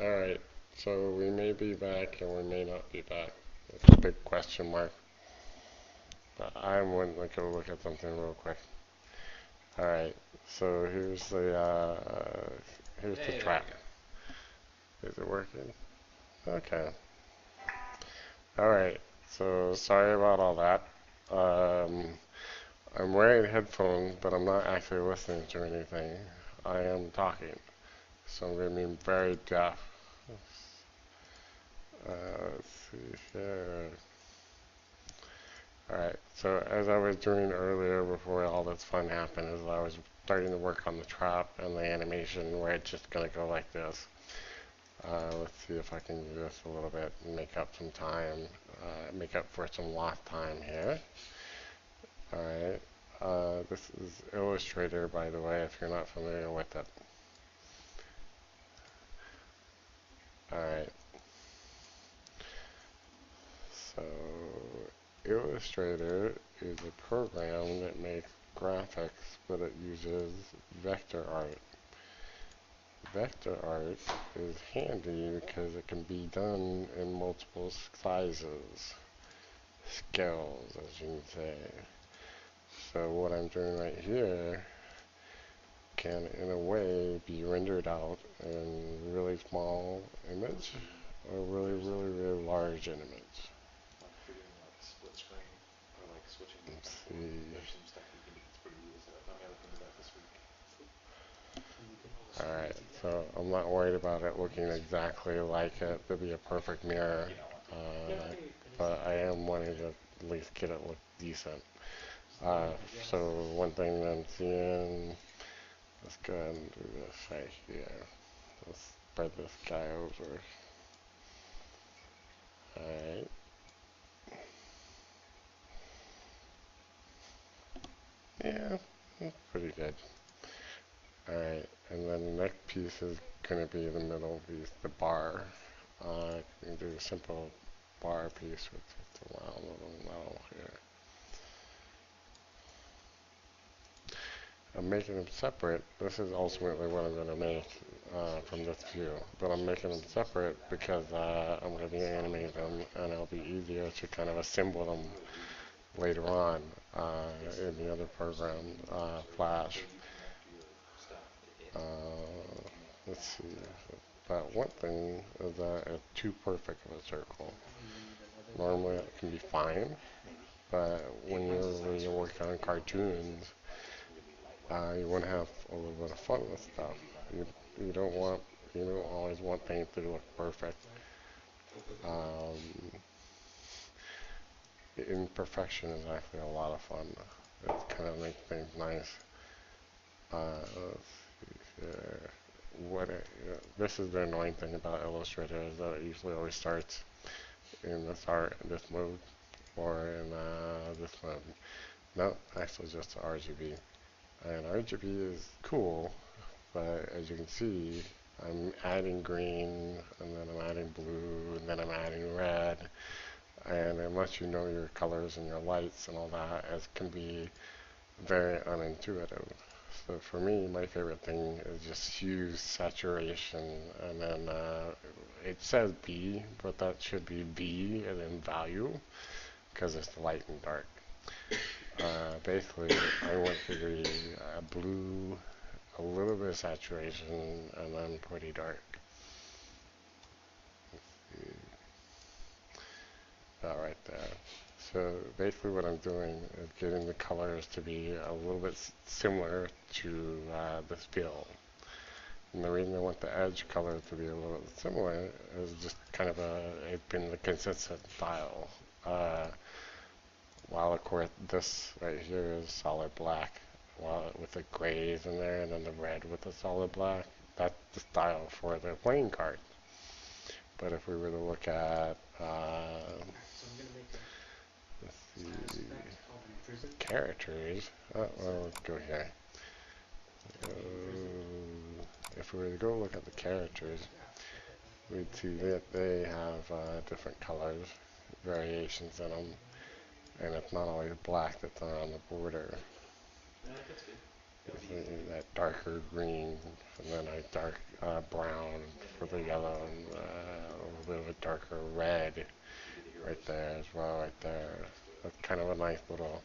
Alright, so we may be back and we may not be back. It's a big question mark. But I want to go look at something real quick. Alright, so here's the trap. Is it working? Okay. Alright, so sorry about all that. Um, I'm wearing headphones, but I'm not actually listening to anything. I am talking, so I'm going to be very deaf. Let's see here. Alright, so as I was doing earlier before all this fun happened, is I was starting to work on the trap and the animation where it's just going to go like this. Let's see if I can do this a little bit and make up some time, make up for some lost time here. Alright, this is Illustrator, by the way, if you're not familiar with it. Alright, so Illustrator is a program that makes graphics, but it uses vector art. Vector art is handy because it can be done in multiple sizes, scales, as you can say. So what I'm doing right here can, in a way, be rendered out in really small image or really large image. Let's see. Alright, so I'm not worried about it looking exactly like it to be a perfect mirror, but I am wanting to at least get it look decent. So one thing I'm seeing, let's go ahead and do this right here. Let's spread this guy over. Alright. Yeah, that's pretty good. Alright, and then the next piece is going to be the middle piece, the bar. You can do a simple bar piece with just a round little metal here. I'm making them separate. This is ultimately what I'm going to make from this view. But I'm making them separate because I'm going to be animating them and it'll be easier to kind of assemble them later on in the other program, Flash. Uh, let's see. But one thing is that it's too perfect of a circle. Normally it can be fine, but when you're working on cartoons, you want to have a little bit of fun with stuff. You you don't want you don't always want things to look perfect. Um, the imperfection is actually a lot of fun. It kind of makes things nice. Let's see here. This is the annoying thing about Illustrator is that it usually always starts in this mode, or in this mode. No, actually just RGB. And RGB is cool, but as you can see, I'm adding green, and then I'm adding blue, and then I'm adding red. And unless you know your colors and your lights and all that, it can be very unintuitive. So for me, my favorite thing is just use saturation, and then it says B, but that should be V and then value, because it's light and dark. Basically, I want to be blue, a little bit of saturation, and then pretty dark. That right there. So basically what I'm doing is getting the colors to be a little bit similar to this field. And the reason I want the edge color to be a little bit similar is just kind of it's been the consistent style. Uh, while of course this right here is solid black, while with the grays in there and then the red with the solid black, that's the style for the playing card. But if we were to look at, let's see, characters, well, let's go here. Uh, if we were to go look at the characters, we'd see that they have different colors, variations in them, and it's not always black that's on the border. You see that darker green, and then I like dark brown for the yellow and a little bit of a darker red right there as well, right there. That's kind of a nice little,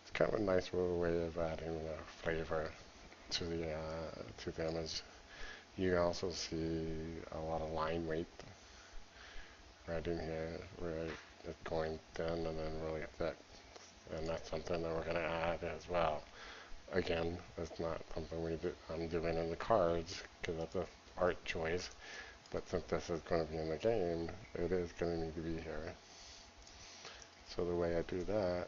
it's kind of a nice little way of adding flavor to the image. You can also see a lot of line weight right in here, where it's going thin and then really thick, and that's something that we're going to add as well. Again, it's not something I'm doing in the cards because that's an art choice, but since this is going to be in the game, it is going to need to be here. So the way I do that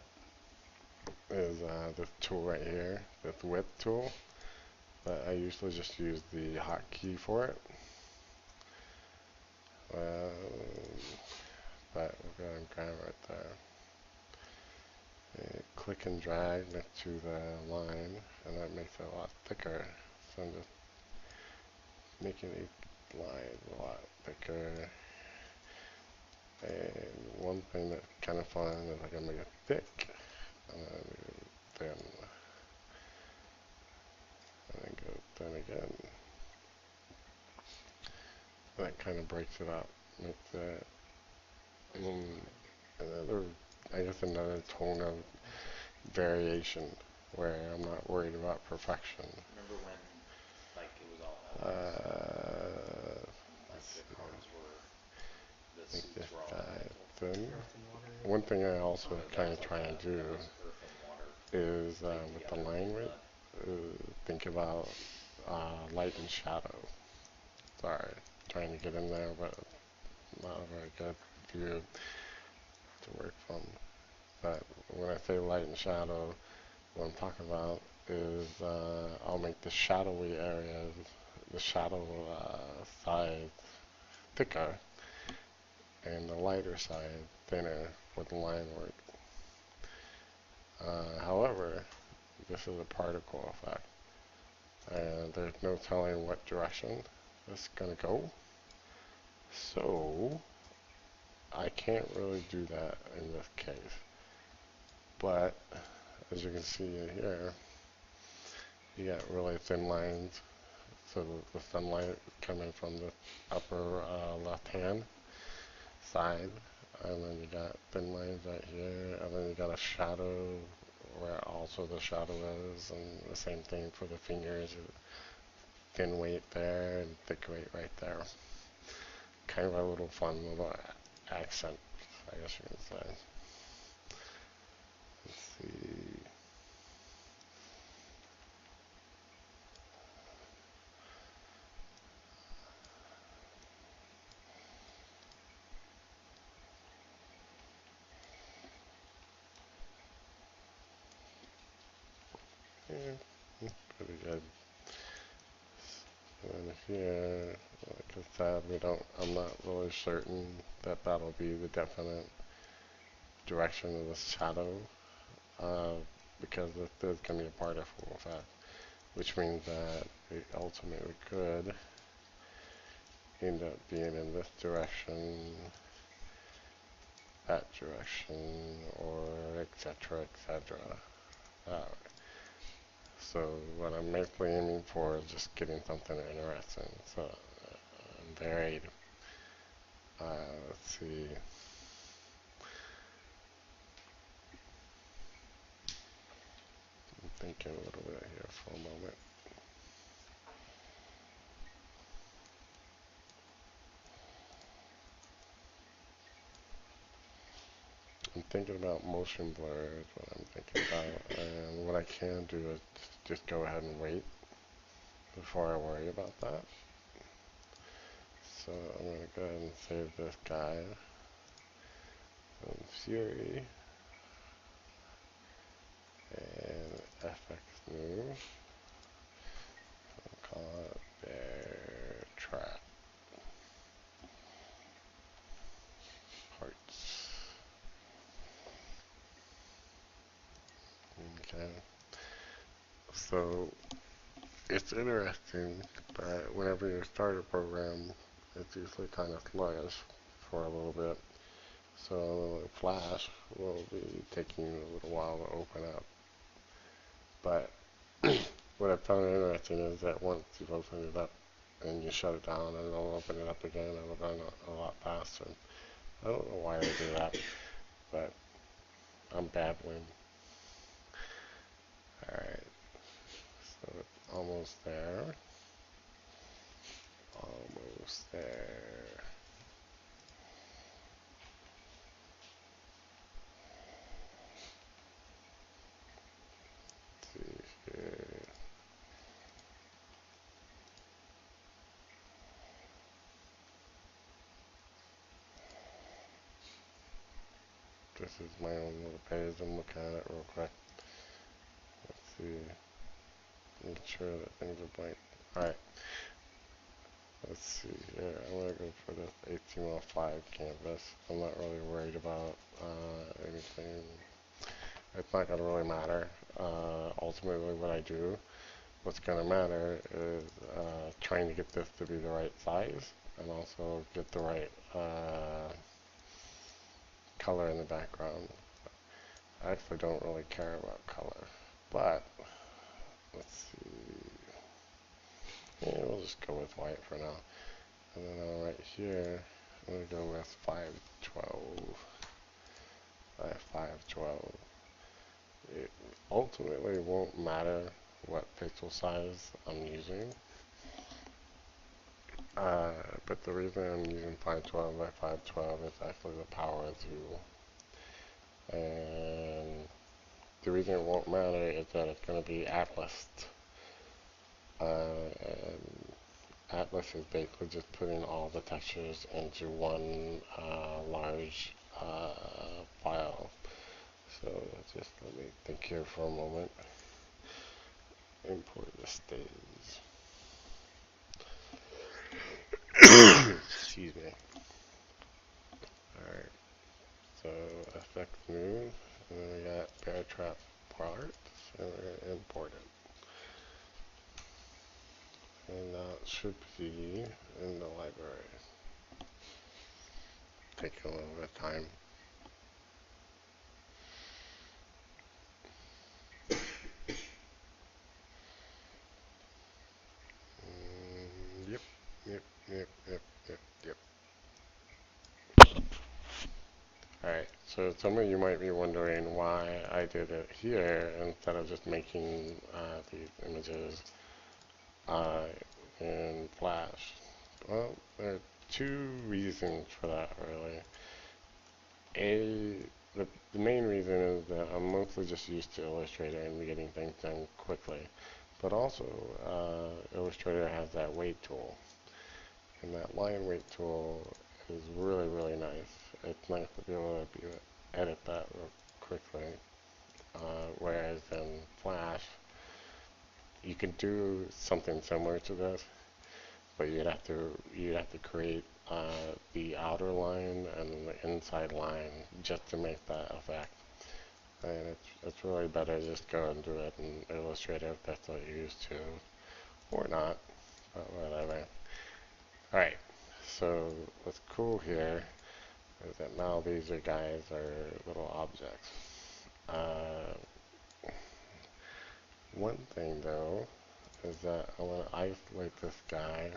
is this tool right here, this width tool, but I usually just use the hotkey for it. But we're going to grab it right there. Click and drag next to the line, and that makes it a lot thicker. So I'm just making these lines a lot thicker. And one thing that's kind of fun is I can make it thick, and then thin, and then go thin again. And that kind of breaks it up, makes it another, I guess another tone of variation where I'm not worried about perfection. Remember when, like, it was all elements, like the cars were, the Make suits this were all guy elemental? thin. Earth and water. One thing I also That kind was of like try and do that was earth and water is played with the together line in width, think about light and shadow. Sorry, trying to get in there, but not a very good view to work from. But when I say light and shadow, what I'm talking about is I'll make the shadowy areas, the shadow side thicker, and the lighter side thinner with the line work. However, this is a particle effect, and there's no telling what direction it's going to go. So I can't really do that in this case. But as you can see in here, you got really thin lines. So the sunlight coming from the upper left hand side, and then you got thin lines right here, and then you got a shadow where also the shadow is, and the same thing for the fingers, thin weight there and thick weight right there. Kind of a little fun little accent, I guess you can say. Let's see. Yeah, that's pretty good. And here, like I said, I'm not really certain that that'll be the definite direction of the shadow, uh, because this is going to be a particle effect, which means that it ultimately could end up being in this direction, that direction, or etc., etc. Uh, so what I'm basically aiming for is just getting something interesting, so varied. Let's see. I'm thinking a little bit here for a moment. I'm thinking about motion blur is what I'm thinking about, and what I can do is just go ahead and wait before I worry about that. So I'm going to go ahead and save this guy in Fury and FX new. I'll call it Bear Trap Parts. Okay. So it's interesting that whenever you start a program, it's usually kind of sluggish for a little bit. So Flash will be taking a little while to open up. But what I found interesting is that once you've opened it up and you shut it down and it'll open it up again. It'll run a lot faster. I don't know why they do that, but I'm babbling. Alright, so it's almost there. Almost there. Let's see here. This is my own little page. I'm looking at it real quick. Let's see. Make sure that things are blank. Alright. Let's see here. I'm going to go for this HTML5 canvas. I'm not really worried about anything. It's not going to really matter. Ultimately, what I do, what's going to matter is trying to get this to be the right size and also get the right color in the background. I actually don't really care about color, but let's see. Yeah, we'll just go with white for now. And then right here, I'm going to go with 512. 512. It ultimately won't matter what pixel size I'm using. But the reason I'm using 512 by 512 is actually the power tool. And the reason it won't matter is that it's going to be Atlas. And Atlas is basically just putting all the textures into one large file. So just let me think here for a moment. Import the stage. Excuse me. Alright, so effect move, and then we got bear trap parts, and we're going to import it. And that should be in the library. Take a little bit of time. Yep, yep, yep, yep, yep, yep. Alright, so some of you might be wondering why I did it here instead of just making these images in Flash. Well, there are two reasons for that, really. The main reason is that I'm mostly just used to Illustrator and getting things done quickly. But also, Illustrator has that weight tool. And that line weight tool is really, really nice. It's nice to be able to edit that real quickly. Whereas in Flash, you can do something similar to this, but you'd have to create the outer line and the inside line just to make that effect. And it's really better to just go and do it in Illustrator if that's what you're used to, or not, but whatever. Alright, so what's cool here is that now these guys are little objects. One thing though is that I want to isolate this guy,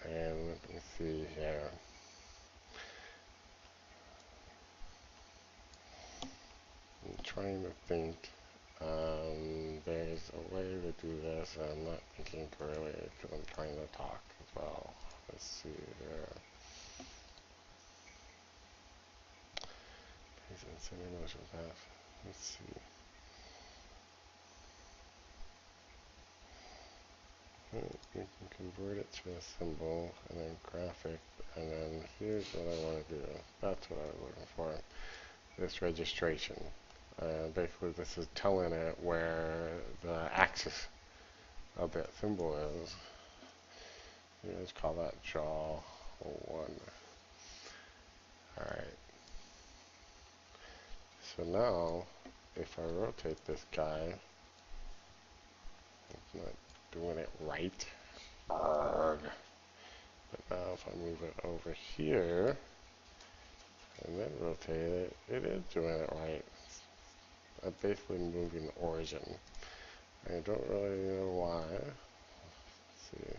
and let me see here. I'm trying to think. There's a way to do this, and I'm not thinking clearly because I'm trying to talk as well. Let's see here. Paste and send motion path. Let's see. You can convert it to a symbol and then graphic, and then here's what I want to do. That's what I was looking for. This registration. Basically, this is telling it where the axis of that symbol is. Let's call that jaw 1. Alright. So now, if I rotate this guy, it's not doing it right. Arrgh. But now if I move it over here, and then rotate it, it is doing it right. I'm basically moving the origin. I don't really know why. Let's see.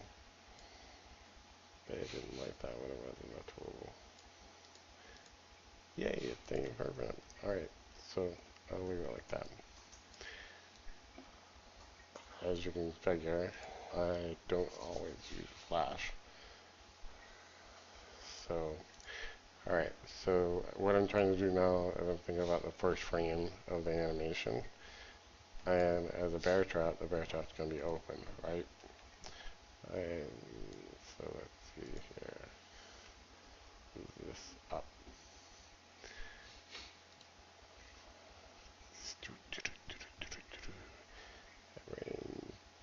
didn't like that when it wasn't a total. Yay, it's staying permanent. Alright, so I'll leave it like that. As you can figure, I don't always use Flash. So, alright, so what I'm trying to do now is I'm thinking about the first frame of the animation. And as a bear trap, the bear trap's going to be open, right? And so let's see here. Move this up.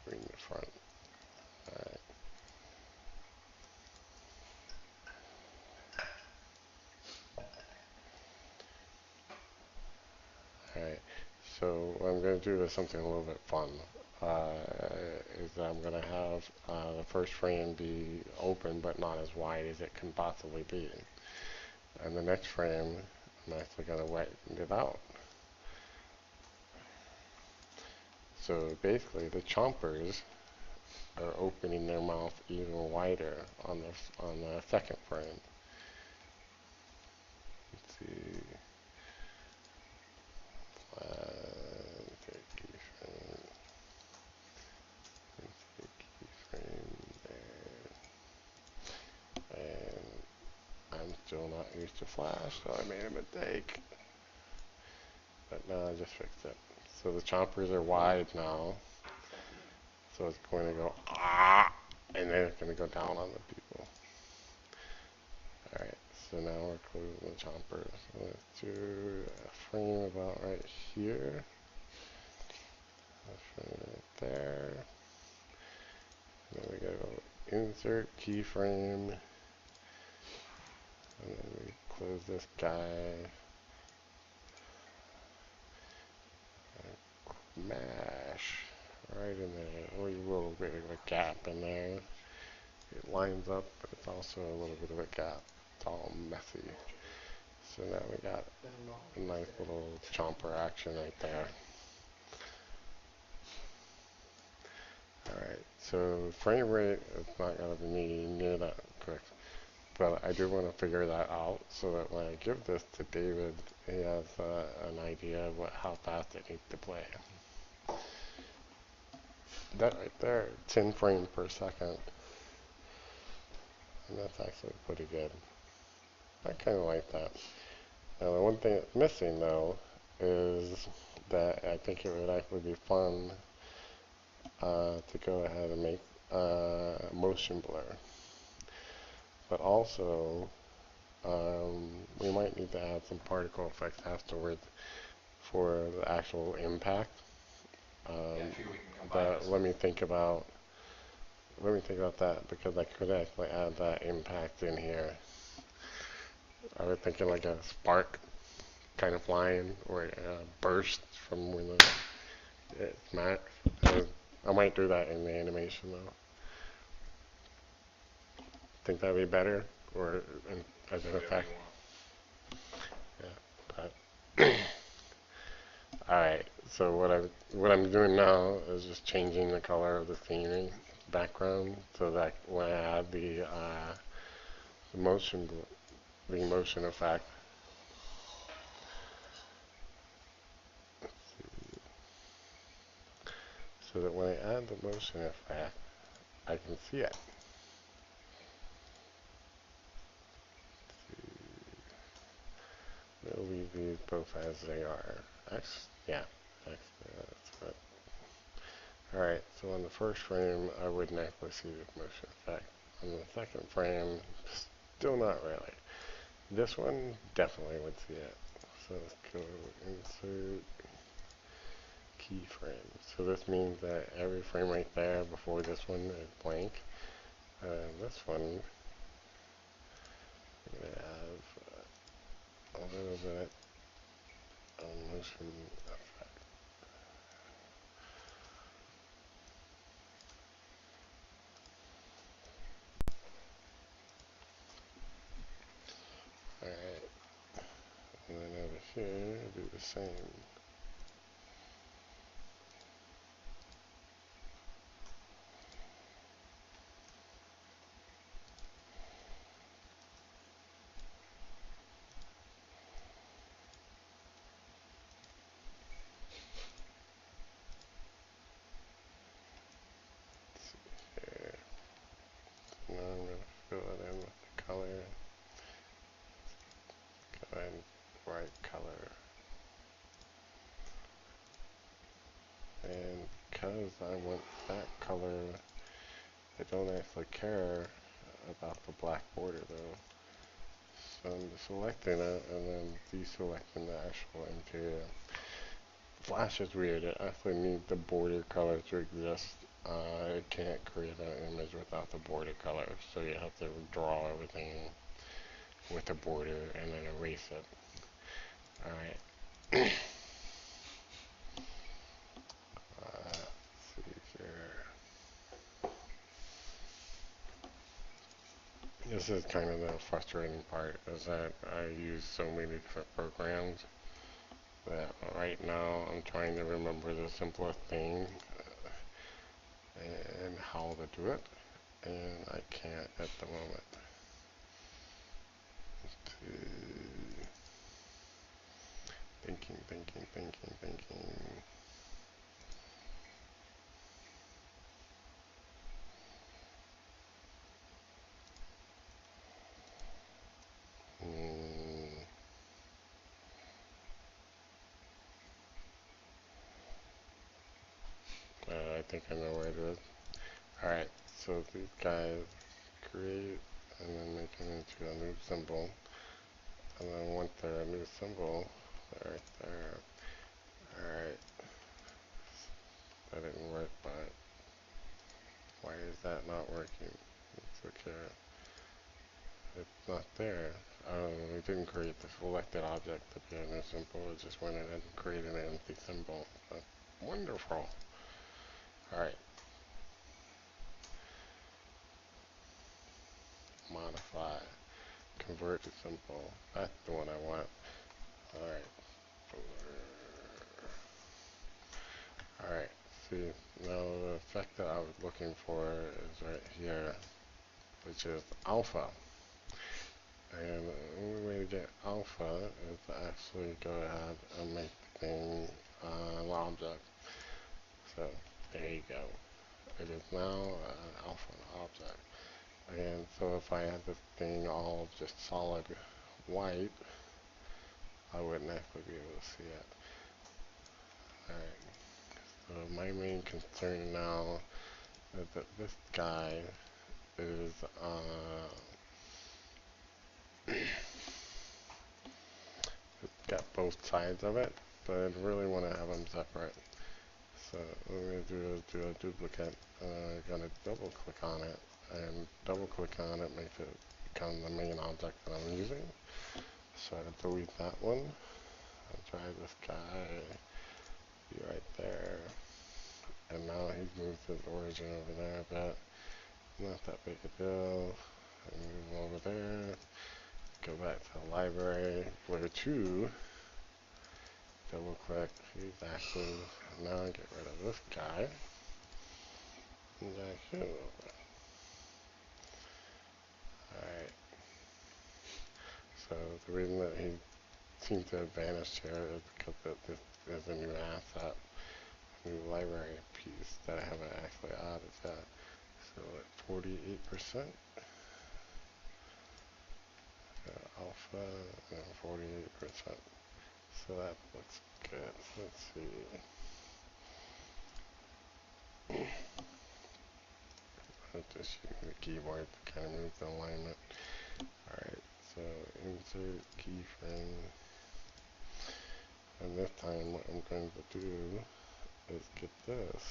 Bring the front. Alright. Alright. So what I'm going to do is something a little bit fun. Is that I'm going to have the first frame be open but not as wide as it can possibly be. And the next frame, I'm actually going to widen it out. So basically the chompers are opening their mouth even wider on the second frame. Let's see. Take keyframe. Take keyframe there. And I'm still not used to Flash, so I made a mistake. But now I just fixed it. So the chompers are wide now. So it's going to go ah, and then it's going to go down on the people. Alright, so now we're closing the chompers. So let's do a frame about right here. A frame right there. And then we go insert keyframe. And then we close this guy. And mash right in there. Only a little bit of a gap in there. It lines up, but it's also a little bit of a gap. It's all messy. So now we got a nice little chomper action right there. Alright, so frame rate is not going to be near that quick. But I do want to figure that out so that when I give this to David, he has an idea of how fast it needs to play. That right there, 10 frames per second. And that's actually pretty good. I kind of like that. Now the one thing that's missing though is that I think it would actually be fun to go ahead and make motion blur. But also, we might need to add some particle effects afterwards for the actual impact. But let me think about that because I could actually add that impact in here. I was thinking like a spark kind of flying or a burst from when it's max. I might do that in the animation though. Think that'd be better or as an effect. Yeah, but alright, so what I'm doing now is just changing the color of the scenery background so that when I add the motion effect, so that when I add the motion effect, I can see it. We'll leave these both as they are. Yeah, that's right. Alright, so on the first frame, I wouldn't actually see the motion effect. On the second frame, still not really. This one, definitely would see it. So let's go insert keyframe. So this means that every frame right there before this one is blank. This one, we're going to have a little bit of motion effect. Alright, and then over here, do the same. color. Go ahead and white color. And because I want that color, I don't actually care about the black border though. So I'm just selecting it and then deselecting the actual interior. Flash is weird. It actually needs the border color to exist. It can't create an image without the border color, so you have to draw everything with the border and then erase it. Alright. Let's see here. This is kind of the frustrating part, is that I use so many different programs that right now I'm trying to remember the simplest thing and how to do it, and I can't at the moment. Thinking. I think I know where it is. Alright, so these guys create and then make it into a new symbol. And then once they're a new symbol, they're right there. Alright, that didn't work, but why is that not working? It's okay. It's not there. We didn't create the selected object to be a new symbol. It just went in and created an empty symbol. That's wonderful. Alright. Modify. Convert to symbol. That's the one I want. Alright. Alright. See, now the effect that I was looking for is right here, which is alpha. And the only way to get alpha is to actually go ahead and make the thing an object. So there you go. It is now an alpha object. And so if I had this thing all just solid white, I wouldn't actually be able to see it. Alright. So my main concern now is that this guy is it's got both sides of it, but I really want to have them separate. So what I'm going to do is do a duplicate. I'm going to double click on it, and double click on it makes it become the main object that I'm using. So I delete that one. I'll try this guy, be right there. And now he's moved his origin over there a bit. Not that big a deal. I move over there. Go back to the library. Blur 2. Double click. He's active. Now I get rid of this guy. And I should. Alright. So the reason that he seems to have vanished here is because this is a new asset, a new library piece that I haven't actually added yet. So at 48%, alpha, and 48%. So that looks good. Let's see. I'm just using the keyboard to kind of move the alignment. Alright, so insert keyframe. And this time what I'm going to do is get this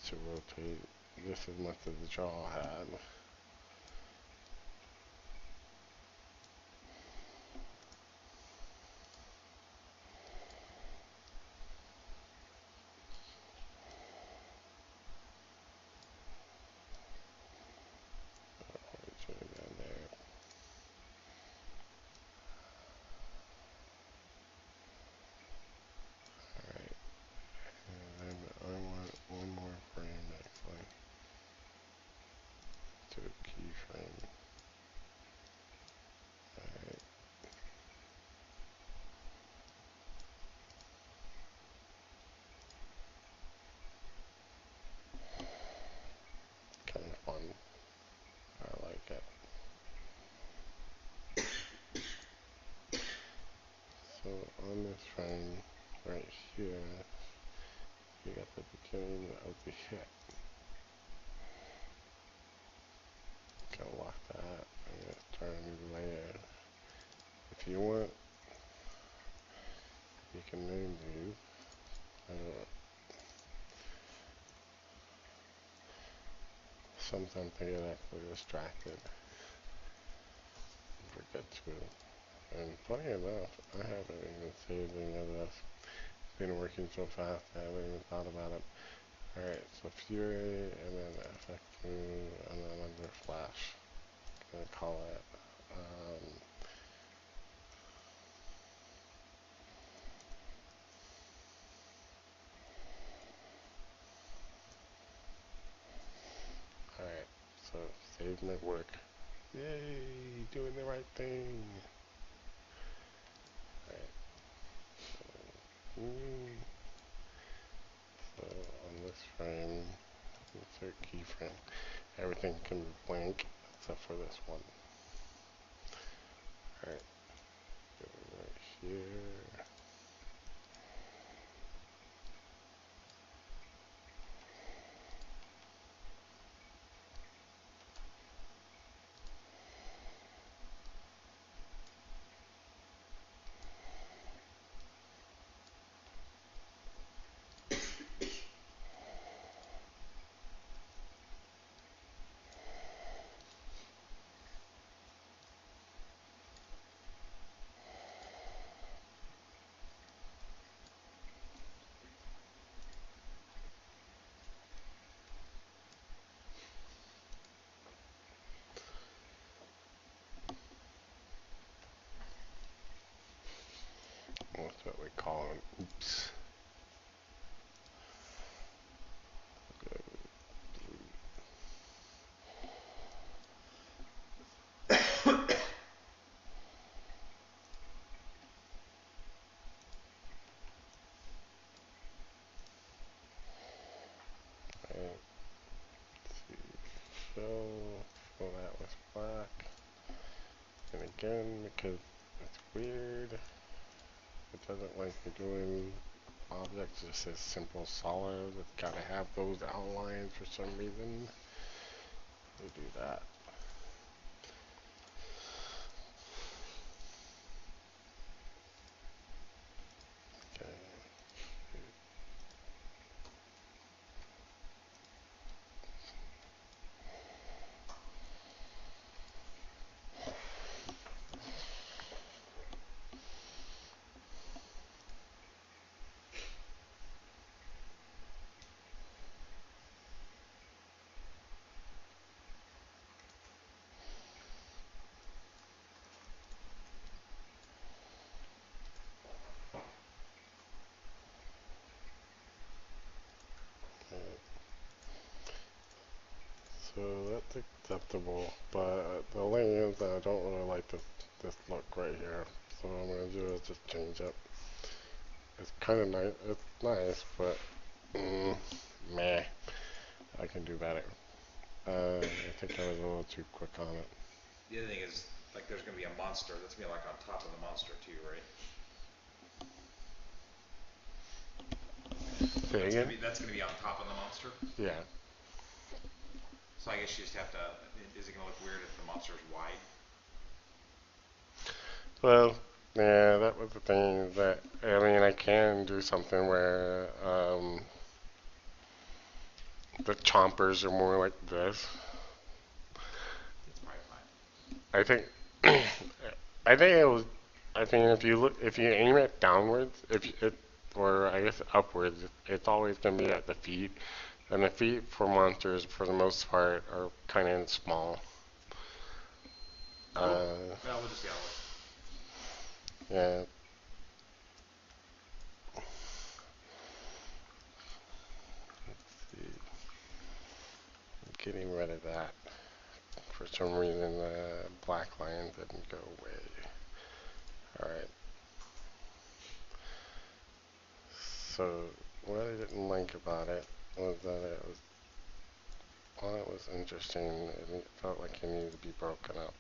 to rotate just as much as the jaw had. Down there. Alright, and then I want one more frame actually to frame right here, you got the beginning of the hit. Gotta lock that. I'm gonna start a new layer. If you want, you can name these. I don't, sometimes I get actually distracted. Forget to. And funny enough, I haven't even saved any of this. It's been working so fast, I haven't even thought about it. Alright, so Fury, and then FX2, and then under Flash. Gonna call it, alright, so save my work. Yay, doing the right thing. Alright, so on this frame, insert keyframe. Everything can be blank except for this one. Alright, go right here. That's what we call them. Oops. Alright, see. So that was black. And again, because it's weird, it doesn't like me doing objects just as simple solid. It's gotta have those outlines for some reason. We do that. Okay. So that's acceptable, but the thing is that I don't really like this look right here. So what I'm gonna do is just change it. It's kind of nice. It's nice, but meh. I can do better. I think I was a little too quick on it. The other thing is, like, there's gonna be a monster that's gonna be like on top of the monster too, right? Say again? That's gonna be on top of the monster. Yeah. So I guess you just have to. Is it gonna look weird if the monster's wide? Well, yeah, that was the thing that I mean I can do something where the chompers are more like this. It's probably fine. I think I think it was I think if you look if you aim it downwards, if it or I guess upwards, it's always gonna be at the feet. And the feet for monsters, for the most part, are kind of small. Cool. Uh, Yeah, we'll just see how it looks. yeah. See. Getting rid of that. For some reason, the black line didn't go away. Alright. So, what I didn't like about it was that it was, while it was interesting, it felt like it needed to be broken up.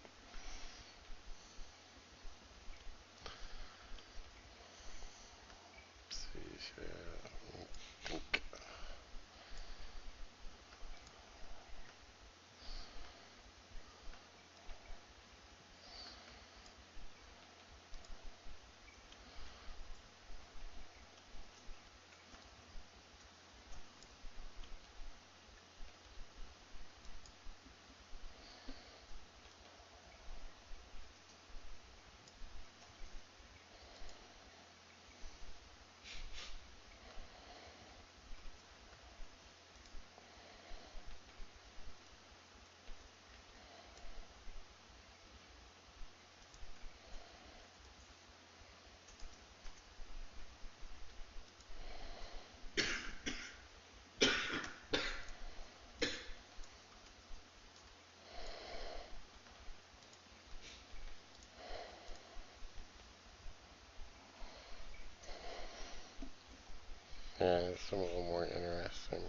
some a little more interesting.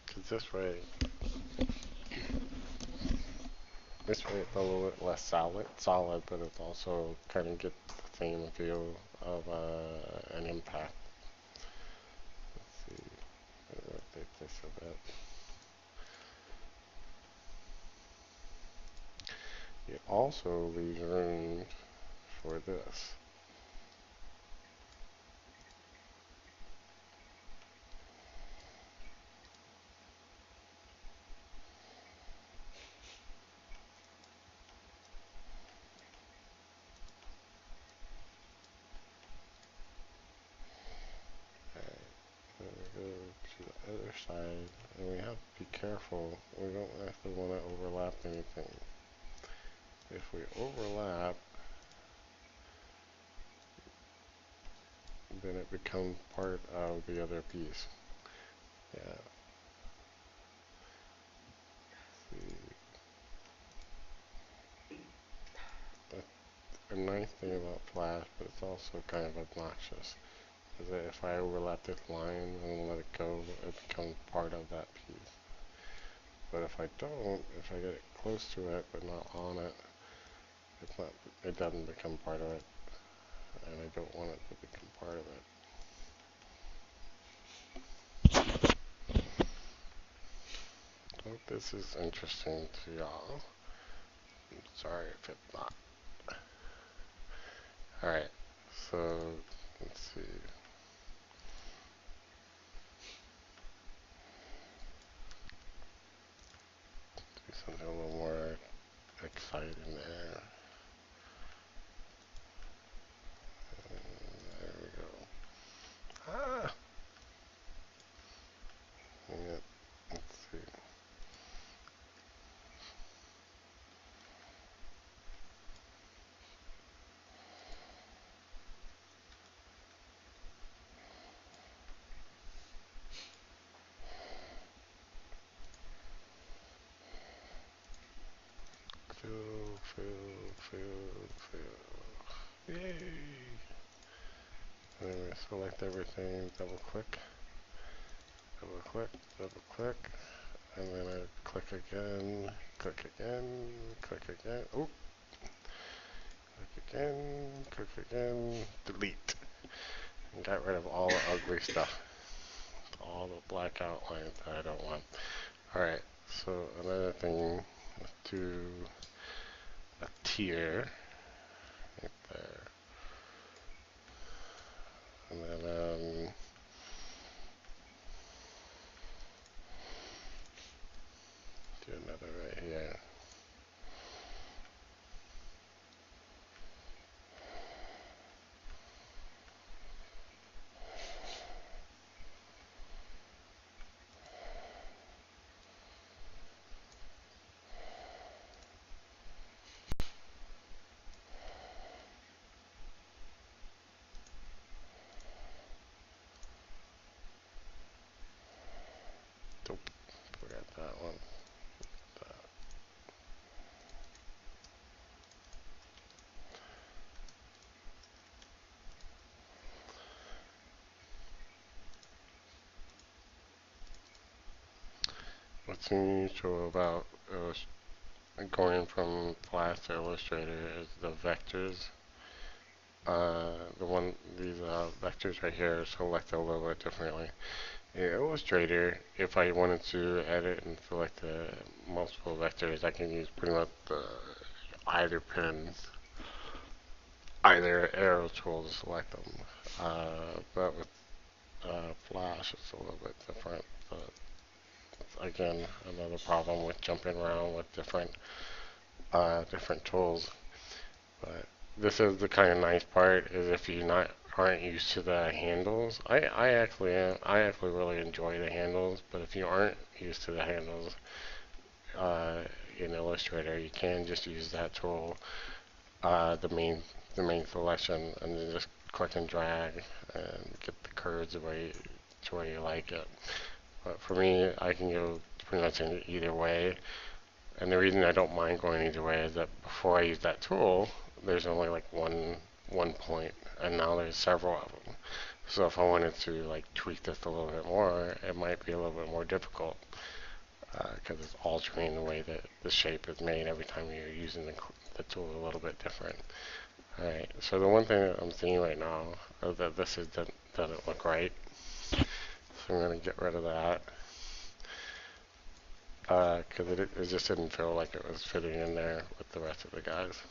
Cause this way it's a little bit less solid, but it also kind of gets the same feel of an impact. Let's see, rotate this a bit. It also leaves room for this. Then we go to the other side, and we have to be careful. We don't actually want to overlap anything. If we overlap, then it becomes part of the other piece. Yeah. See. A nice thing about Flash, but it's also kind of obnoxious, is that if I overlap this line and let it go, it becomes part of that piece. But if I don't, if I get it close to it but not on it, it's not, it doesn't become part of it, and I don't want it to become part of it. I hope this is interesting to y'all. I'm sorry if it's not. Alright, so let's see. Do something a little more exciting there. There we go. Ah! Yeah, let's see. Fill. Yay! And then we select everything, double click, double click, and then I click again, click again, click again, oop, click again, delete. And got rid of all the ugly stuff, all the black outlines that I don't want. Alright, so another thing, let's do a tier right there. And then, do another right here. Nope, forgot that one. What's unusual about going from Flash to Illustrator is the vectors. These vectors right here are selected a little bit differently. In Illustrator, if I wanted to edit and select multiple vectors, I can use pretty much either either arrow tool to select them. But with Flash, it's a little bit different. But again, another problem with jumping around with different tools. But this is the kind of nice part, is if you aren't used to the handles. I actually am. I actually really enjoy the handles, but if you aren't used to the handles uh, in Illustrator, you can just use that tool, the main selection, and then just click and drag and get the curves to where you like it. But for me, I can go pretty much in either way. And the reason I don't mind going either way is that before I use that tool, there's only like one point, and now there's several of them. So if I wanted to like tweak this a little bit more, it might be a little bit more difficult because it's altering the way that the shape is made every time you're using the tool a little bit different. Alright, so the one thing that I'm seeing right now is that doesn't look right. So I'm going to get rid of that because it just didn't feel like it was fitting in there with the rest of the guys.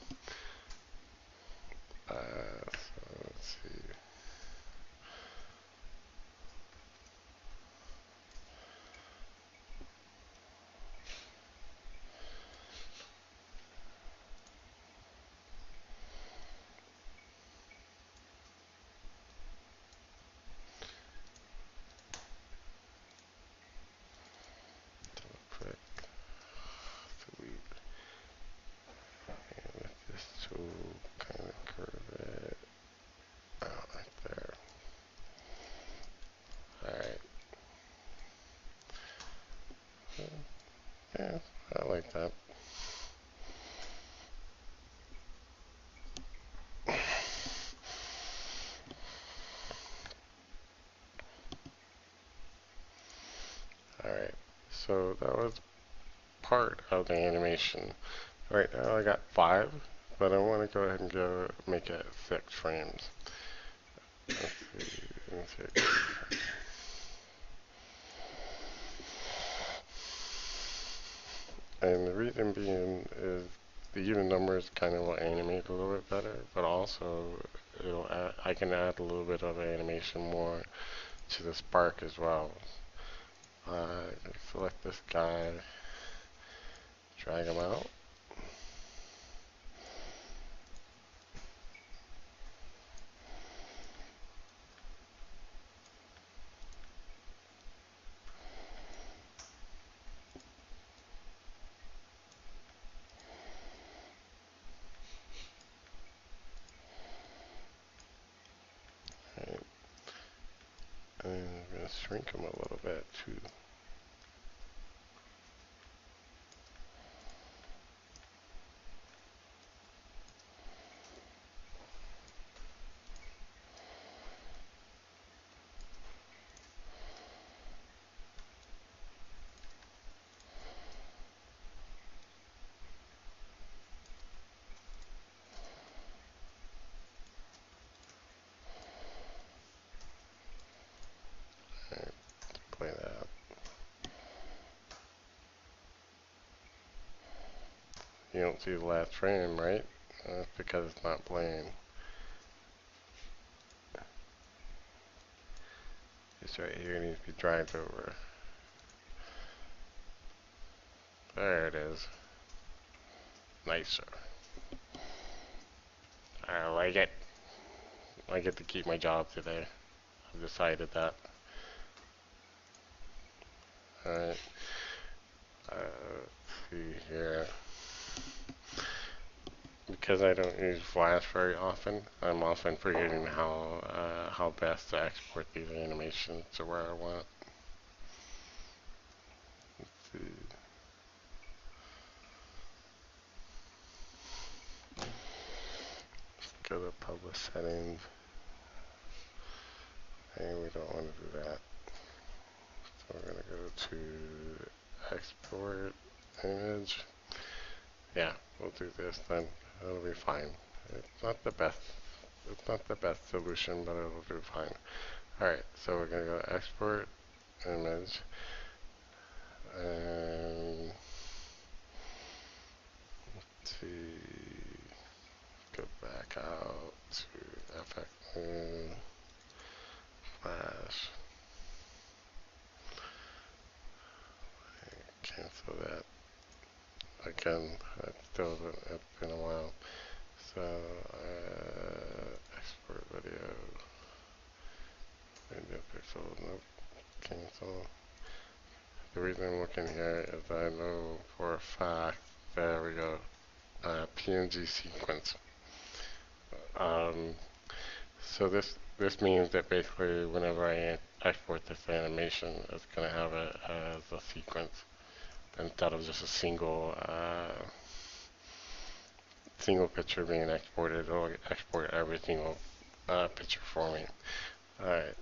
So let's see. Click, delete, and with this tool, kind of curve it out right there. Alright. Yeah, I like that. Alright, so that was part of the animation. Right now I got 5, but I want to go ahead and make it 6 frames. Let's see, let's see. And the reason being is the even numbers kind of will animate a little bit better, but also I can add a little bit of animation more to the spark as well. Select this guy, drag him out. Right. And I'm going to shrink him a little bit too. Right. Play that. You don't see the last frame, right? That's because it's not playing. This right here needs to be dragged over. There it is. Nicer. I like it. I get to keep my job today. I've decided that. Alright. Let's see here. Because I don't use Flash very often, I'm often forgetting how best to export these animations to where I want. Let's see. Let's go to publish settings. And we don't want to do that. So we're going to go to export image. Yeah, we'll do this then. It'll be fine. It's not the best. It's not the best solution, but it'll do fine. Alright, so we're going to go to export image. And let's see. Go back out to FX Flash. Cancel that. Again, it's been a while. So, export video. Video pixel, nope. Cancel. The reason I'm looking here is I know for a fact, there we go, PNG sequence. So this means that basically whenever I export this animation, it's going to have it as a sequence instead of just a single picture being exported. It'll export every single picture for me. Alright.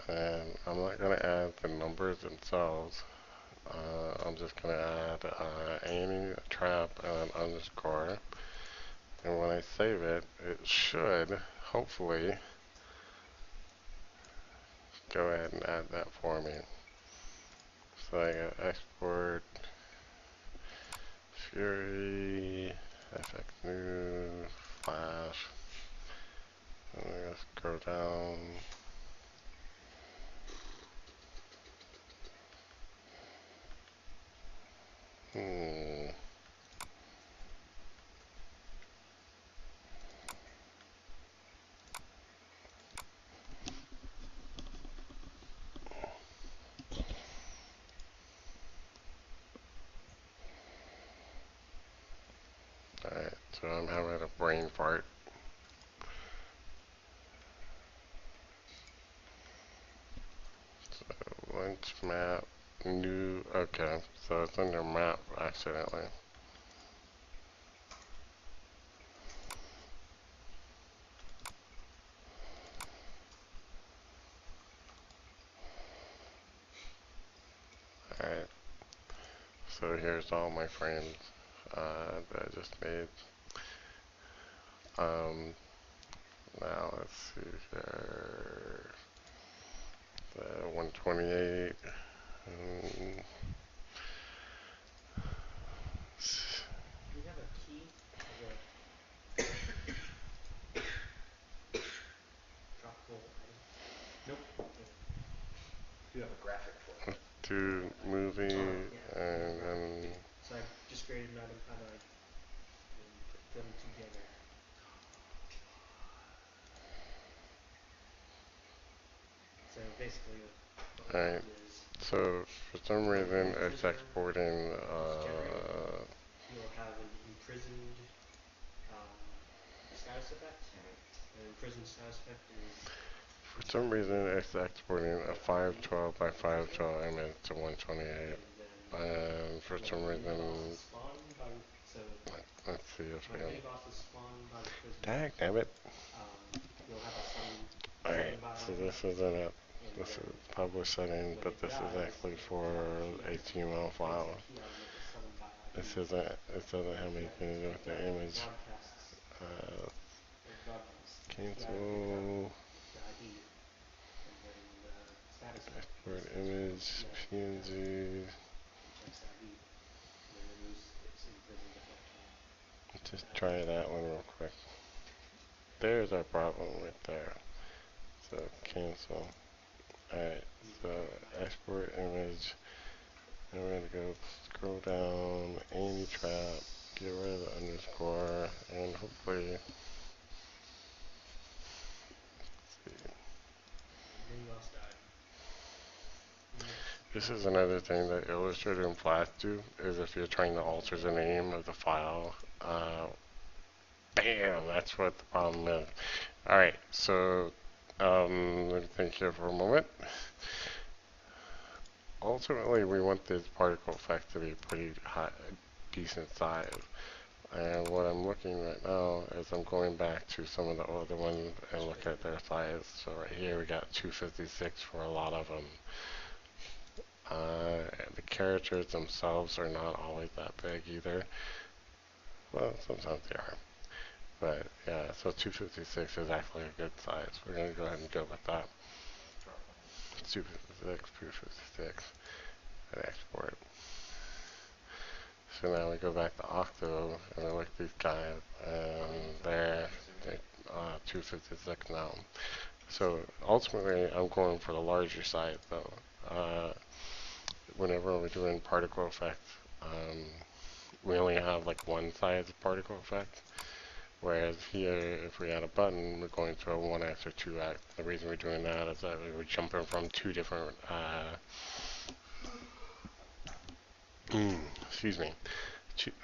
And I'm not going to add the numbers themselves. I'm just going to add any trap and an underscore. And when I save it, it should hopefully go ahead and add that for me. So I got export Fury, FX New, Flash. And I'm going to scroll down. Hmm. Alright, so I'm having a brain fart. So lunch map, new, okay, so it's under map accidentally. Alright, so here's all my frames that I just made. Now let's see here. The 128. Um, Do you have a key as a droppable item? Nope. Okay. You have a graphic for it. to movie Yeah. and then So I just created an item, how do I put them together? So basically what alright. happens is So for some reason it's prisoner exporting is generated. You'll have an imprisoned status effect. An imprisoned status effect is for some reason it's exporting a 512 by 512 image to 128. And for some reason, spawn by so let's see if we when can. mini boss is spawned by the prisoner, Dang, damn it. you'll have a summon Alright, by so item, this isn't it. and This then is published setting, when but it this is dies, actually it for will drop a key item. HTML It file. takes that key item that was summoned by ID. This isn't, it doesn't have anything to do with the image. Broadcasts. Uh, It broadcasts the key item, pick it up, cancel, the ID, and then the status effect export basically image, spawns the key item, pick it up, PNG. and checks the ID, and then it moves its imprisoned effect on. Let's just try that one real quick. There's our problem right there. So cancel. Alright, so export image. And we're gonna go scroll down, any trap, get rid of the underscore, and hopefully, Mini boss died. this is another thing that Illustrator and Flash do, is if you're trying to alter the name of the file, bam, that's what the problem is. Alright, so, let me think here for a moment. Ultimately, we want this particle effect to be pretty high, decent size. And what I'm looking right now is I'm going back to some of the older ones and look at their size. So right here we got 256 for a lot of them. The characters themselves are not always that big either. Well, sometimes they are. But yeah, so 256 is actually a good size. We're going to go ahead and go with that. 256, 256, and export. So now we go back to Octo and we look at these guys, and they're 256 now. So ultimately, I'm going for the larger size though. Whenever we're doing particle effects, we only have like one size particle effect. Whereas here, if we add a button, we're going to a 1x or 2x. The reason we're doing that is that we're jumping from two different, excuse me,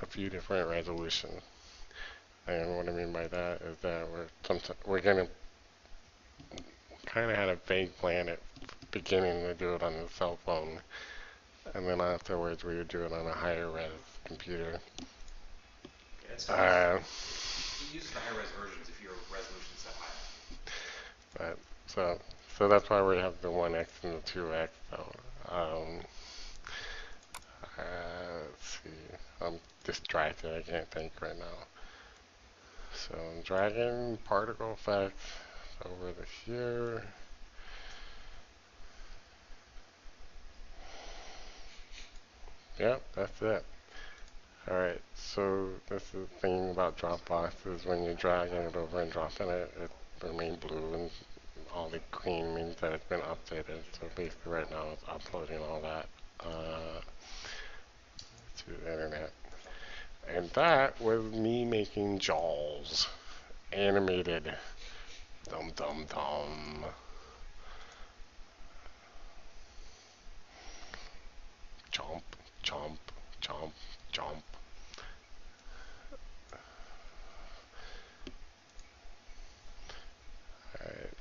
a few different resolutions. And what I mean by that is that we're gonna kind of had a vague plan at beginning to do it on the cell phone, and then afterwards we would do it on a higher res computer. it still Uh, it uses the high res versions if your resolution set high enough. but, so that's why we have the 1x and the 2x though. Let's see. I'm distracted. I can't think right now. So I'm dragging particle effects over to here. Yep, that's it. Alright, so this is the thing about Dropbox is when you're dragging it over and dropping it, it remains blue and all the green means that it's been updated. So basically right now it's uploading all that to the internet. And that was me making Jaws animated. Dum dum dum. Chomp, chomp, chomp, chomp. Alright.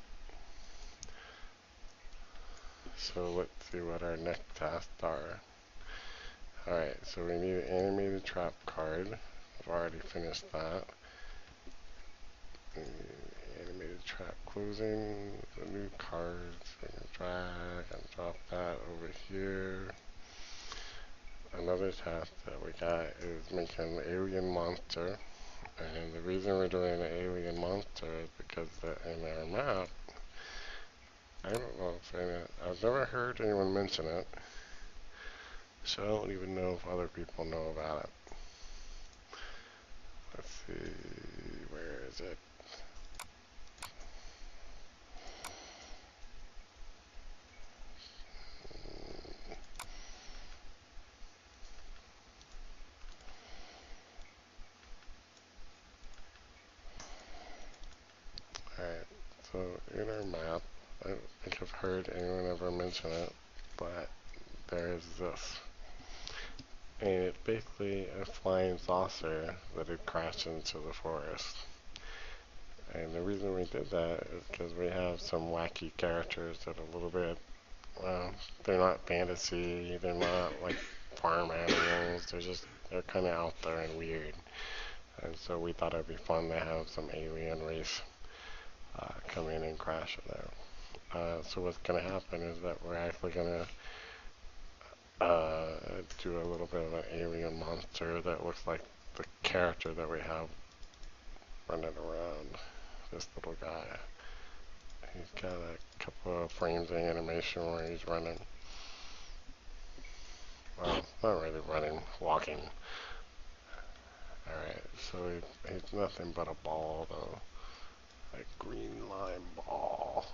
So let's see what our next tasks are. Alright, so we need an animated trap card. I've already finished that. Animated trap closing, the new cards, we're gonna drag and drop that over here. Another task that we got is making an alien monster. And the reason we're doing an alien monster is because in our map, I don't know if I've never heard anyone mention it. So I don't even know if other people know about it. Let's see, where is it? Alright, so in our map, I don't think I've heard anyone ever mention it, but there's this. And it's basically a flying saucer that had crashed into the forest. And the reason we did that is because we have some wacky characters that are a little bit, well, they're not fantasy, they're not like farm animals, they're kind of out there and weird. And so we thought it'd be fun to have some alien race come in and crash in there. So what's going to happen is that we're actually going to do a little bit of an alien monster that looks like the character that we have running around. This little guy. He's got a couple of frames of animation where he's running. Well, not really running, walking. Alright, so he's nothing but a ball though. A green lime ball.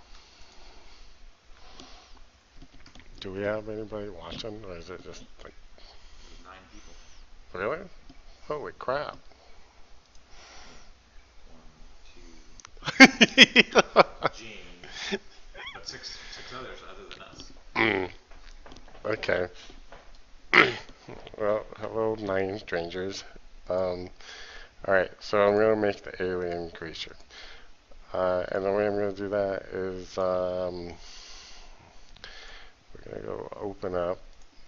Do we have anybody watching, or is it just like... There's 9 people. Really? Holy crap. 1, 2, James, but six others other than us. Okay. Well, hello, 9 strangers. Alright, so I'm going to make the alien creature. And the way I'm going to do that is we're going to go open up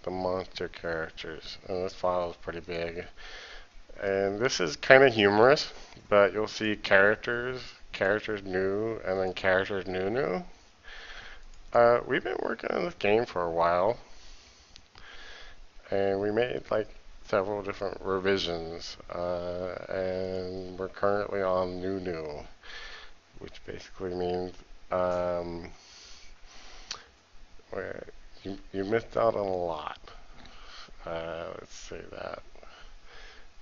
the monster characters. And this file is pretty big. And this is kind of humorous, but you'll see characters new, and then characters new. We've been working on this game for a while, and we made like several different revisions, and we're currently on new, which basically means where you missed out on a lot. Let's say that.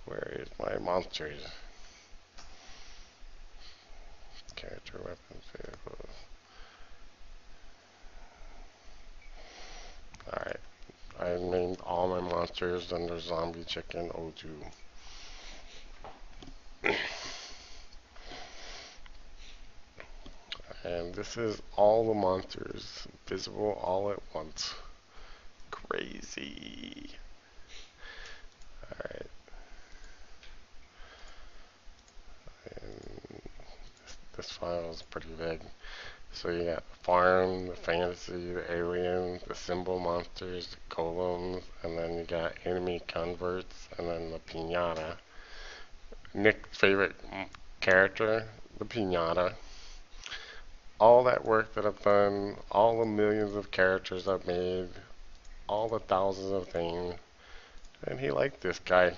Where is my monsters? Character weapons, vehicles. Alright. I named all my monsters under Zombie Chicken Oju. And this is all the monsters visible all at once. Crazy. Alright. And this file is pretty big. So you got the farm, the fantasy, the alien, the symbol monsters, the golems, and then you got enemy converts, and then the pinata. Nick's favorite character, the pinata. All that work that I've done, all the millions of characters I've made, all the thousands of things, and he liked this guy.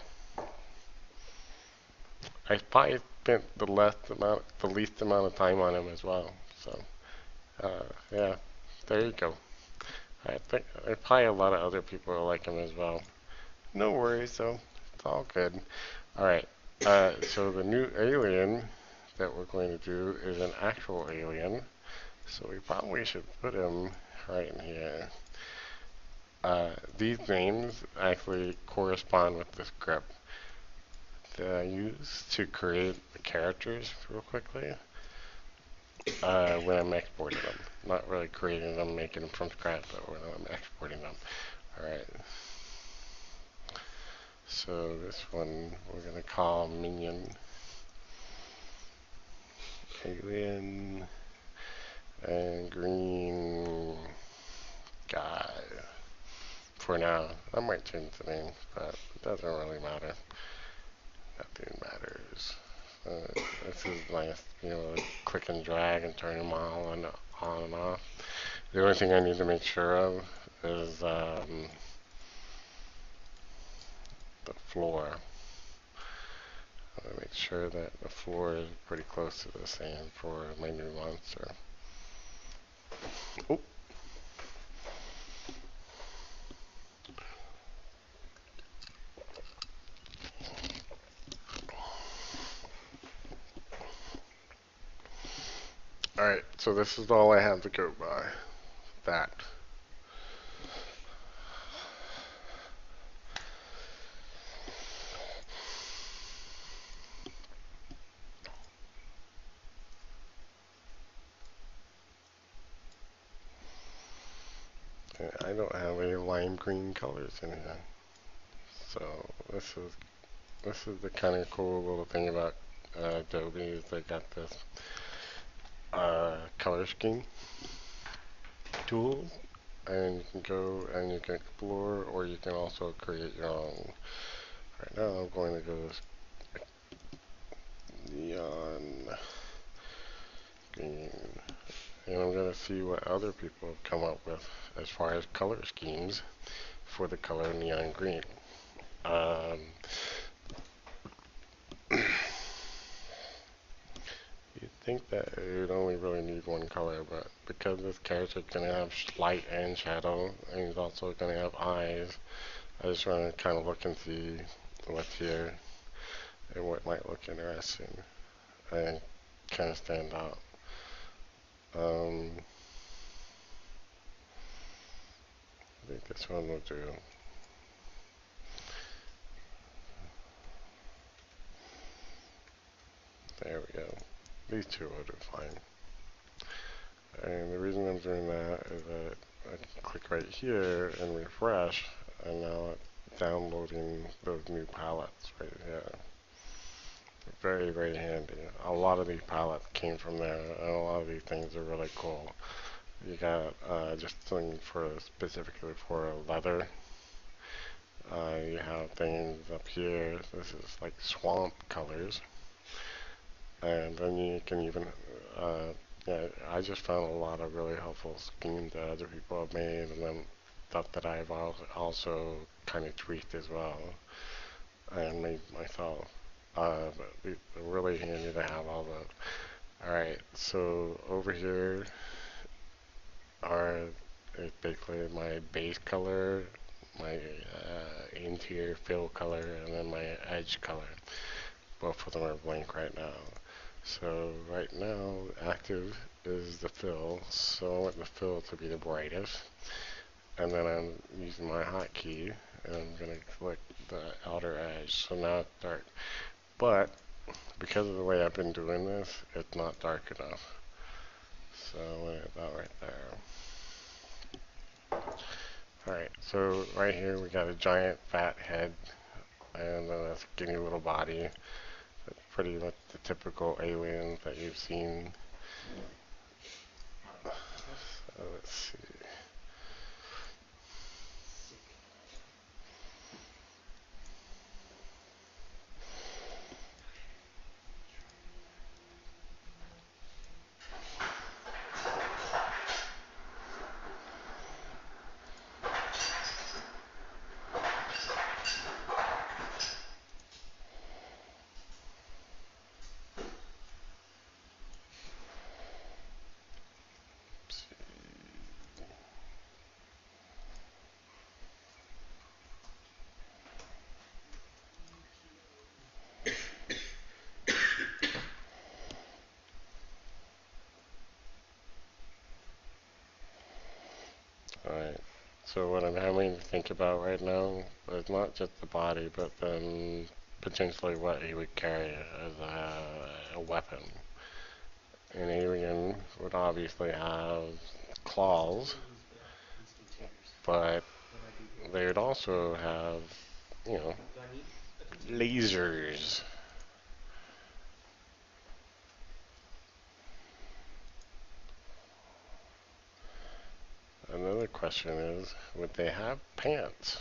I probably spent the least amount of time on him as well. So, yeah, there you go. I think there's probably a lot of other people who like him as well. No worries though, it's all good. All right. So the new alien that we're going to do is an actual alien. So we probably should put him right in here. These names actually correspond with the script that I use to create the characters real quickly when I'm exporting them. Not really creating them, making them from scratch, but when I'm exporting them. Alright. So this one we're going to call Minion. Alien and green guy. For now. I might change the name, but it doesn't really matter. Nothing matters. This is nice, click and drag and turn them on and off. The only thing I need to make sure of is the floor. I want to make sure that the floor is pretty close to the same for my new monster. Oh. Alright, so this is all I have to go by. That. I don't have any lime green colors in here. So this is the kind of cool little thing about Adobe is they got this color scheme tool, and you can go and you can explore, or you can also create your own. Right now I'm going to go neon green, and I'm going to see what other people have come up with as far as color schemes for the color neon green. You'd think that you'd only really need one color, but because this character is going to have light and shadow, and he's also going to have eyes, I just want to kind of look and see what's here and what might look interesting and kind of stand out. I think this one will do. There we go. These two will do fine. And the reason I'm doing that is that I can click right here and refresh, and now it's downloading those new palettes right here. Very, very handy. A lot of these palettes came from there, and a lot of these things are really cool. You got just something for specifically for leather. You have things up here. This is like swamp colors, and then you can even yeah, I just found a lot of really helpful schemes that other people have made, and then stuff that I've also kind of tweaked as well and made myself. But they're really handy to have all those. Alright, so over here are basically my base color, my interior fill color, and then my edge color. Both of them are blank right now. So right now, active is the fill, so I want the fill to be the brightest. And then I'm using my hotkey, and I'm going to click the outer edge, so now it's dark. But, because of the way I've been doing this, it's not dark enough. So I want it about right there. Alright, so right here we got a giant fat head, and then a skinny little body. That's pretty much the typical aliens that you've seen. So let's see. So what I'm having to think about right now is not just the body, but then potentially what he would carry as a weapon. An alien would obviously have claws, Tools, but these containers. but What do I do here? they would also have, you know, Do I need a container? lasers. Another question is, would they have pants?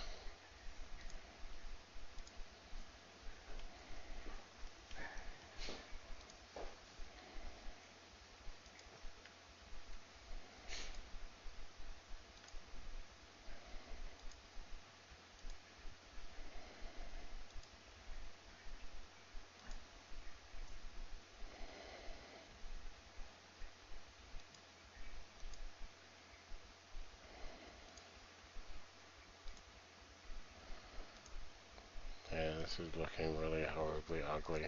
Yeah, this is looking really horribly ugly.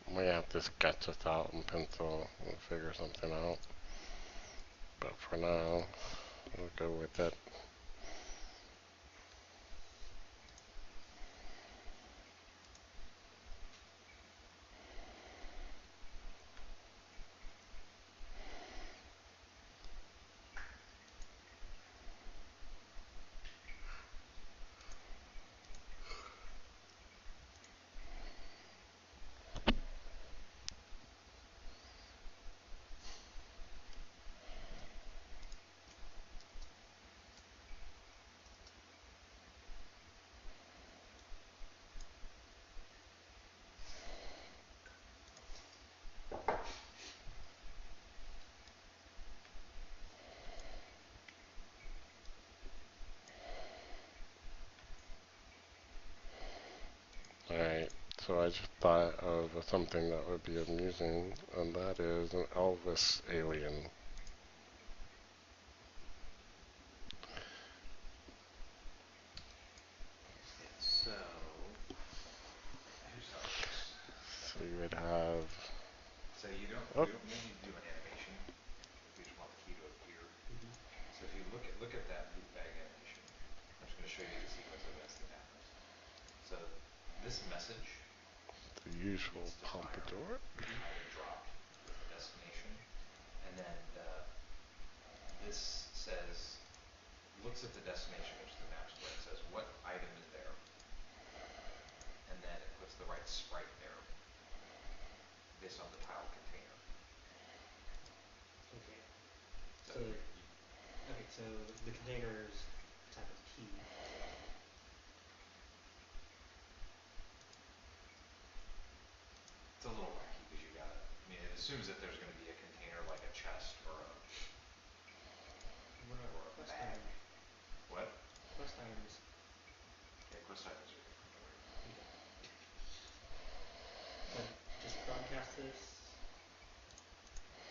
We have to sketch this out in pencil and figure something out. But for now, we'll go with it. Alright, so I just thought of something that would be amusing, and that is an Elvis alien. Yeah, so here's how it works. So you would have, So you don't oh, won't need to do an animation if you just want the key to appear. Mm-hmm. So if you look at that loop bag animation, I'm just going to show you the sequence of events that happens. So this message the usual needs to fire. pompadour. Item dropped with the destination, and then this says looks at the destination, which is the map square, and says what item is there, and then it puts the right sprite there based on the tile container. Okay. So So, okay, so the container's type of key. it's a little wacky because you gotta, I mean, it assumes that there's going to be a container like a chest or What are a quest bag. items? What? Quest items. Yeah, quest items are different. Don't worry. Okay. But just broadcast this.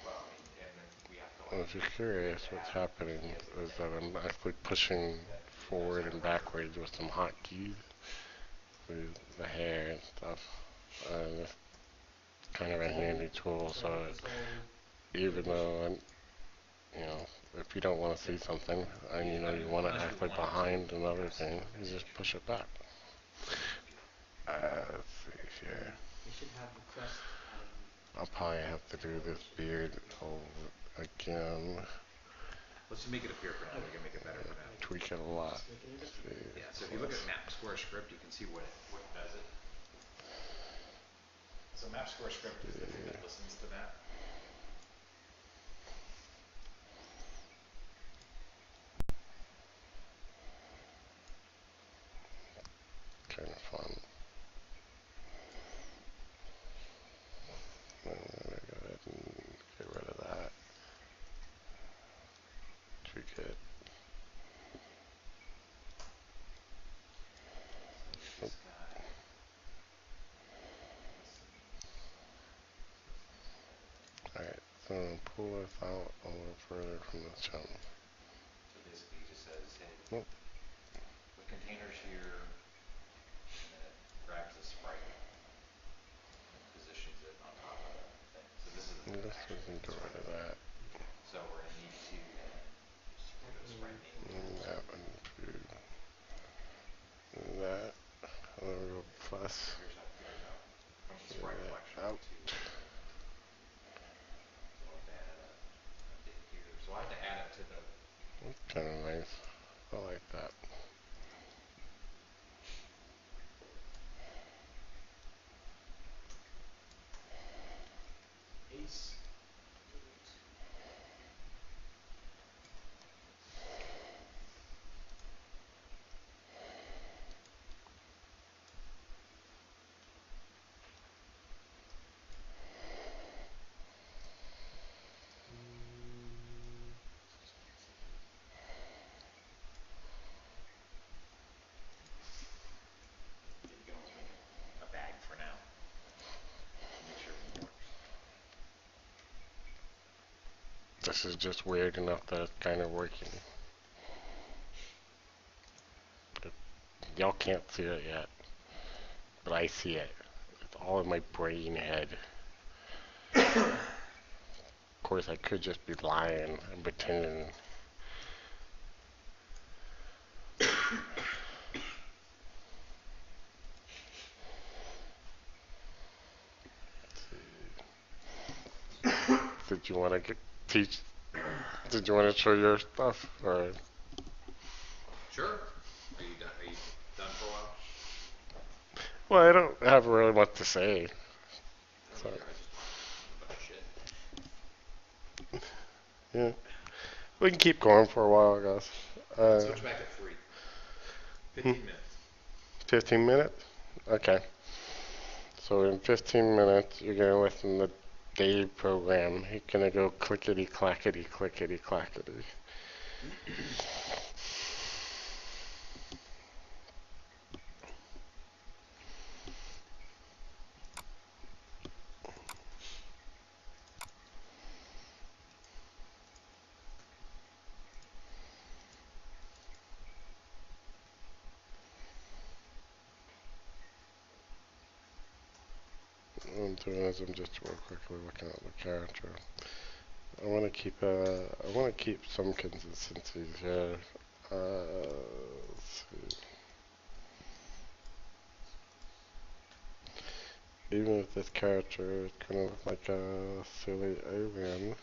Well, I mean, and then we have to Well, like if you're curious, what's add the happening key as a is that container I'm actually pushing that it knows forward how to and render. backwards with some hotkeys with the hair and stuff. It's kind of a handy tool, So I so get this whole even animation. though I'm, you know, if you don't want to see something and you know you want it Unless you actually wanted to, behind you would another have some thing, you just organization. push it back. If you, Let's see And here. we should have the quest item. I'll probably have to do this beard over again. let's just make it appear for now. We can make it better for now. Tweak it a lot. Just making it appear. See, Yeah. So if you look at map square script, you can see what does it. So map square script is the thing that listens to that. kind of fun. I'm gonna go ahead and get rid of that. Tweak it. So this guy listens. Listens to everything. Alright, so I'm gonna pull this out a little further from the channel. So basically, he just says, "Hey, Nope. put containers here," and then it grabs the sprite and positions it on top of the thing. So this is the thing that This we actually can get happens, rid right? of that. Okay. So we're going to need to then give it a sprite name. And that one Kind of nice. I like that. Ace. Yeah, you can always make a bag for now. Make sure everything works. This is just weird enough that it's kind of working. Y'all can't see it yet, but I see it. It's all in my brain head. Of course, I could just be lying and pretending. Did you want to teach? Did you want to show your stuff? Or Sure. Are you done? Are you done for a while? well, I don't have really much to say. I So, don't either. I just a bunch of shit. yeah, we can keep going for a while, I guess. Switch back at 3. 15 minutes. 15 minutes? Okay. So in 15 minutes, you're going to listen to Dave program. He's going to go clickety clackety clickety clackety. What I'm doing is I'm just real quickly looking at the character. I want to keep some consistencies here. Let's see. Even if this character is gonna look like a silly alien,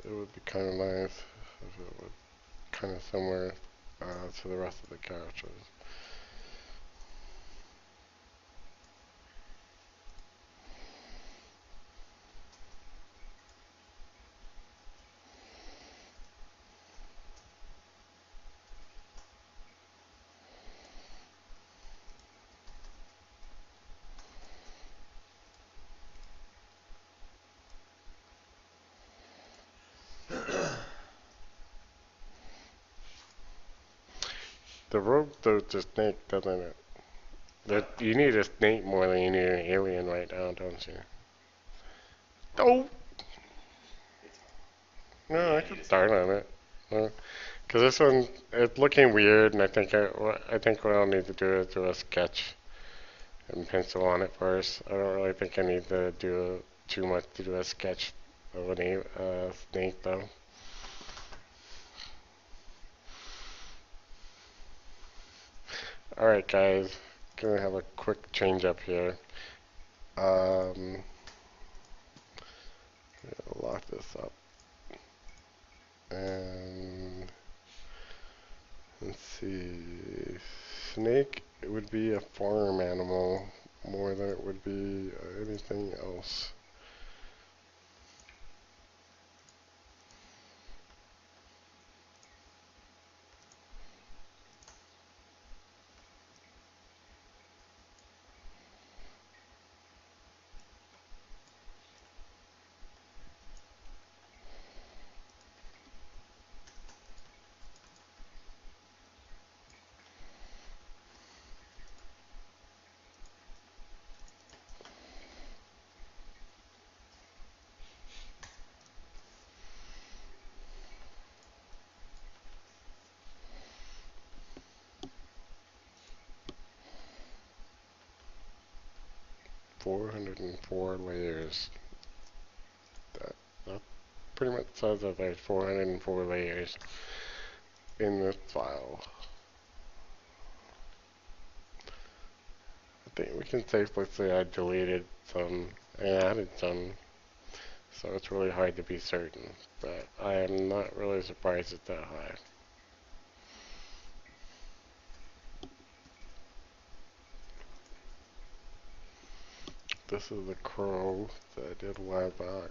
it would be kind of nice if it was kind of similar to the rest of the characters. The rogue does a snake, doesn't it? You need a snake more than you need an alien right now, don't you? Oh! No, Yeah, I you could need a start snake. on it. Because this one, it's looking weird, and I think what I'll need to do is do a sketch and pencil on it first. I don't really think I need to do too much to do a sketch of an snake, though. Alright, guys. Gonna have a quick change up here. Um, lock this up. And let's see. Snake, it would be a farm animal more than it would be anything else. $404 layers. That pretty much says that there's 404 layers in this file. I think we can safely say I deleted some, I added some. So it's really hard to be certain, but I am not really surprised it's that high. This is the crow that I did a while back,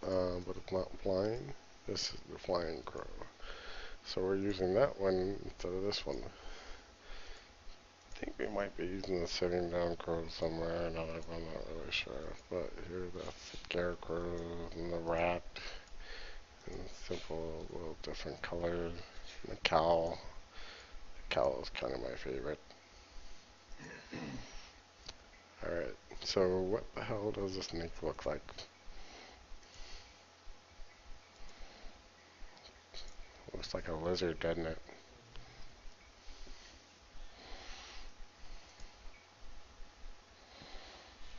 but it's not flying. This is the flying crow. So we're using that one instead of this one. I think we might be using the sitting down crow somewhere or another, but I'm not really sure. But here the scarecrow and the rat, and simple little different colors. And the cowl. The cowl is kind of my favorite. Alright, so what the hell does the snake look like? Looks like a lizard, doesn't it?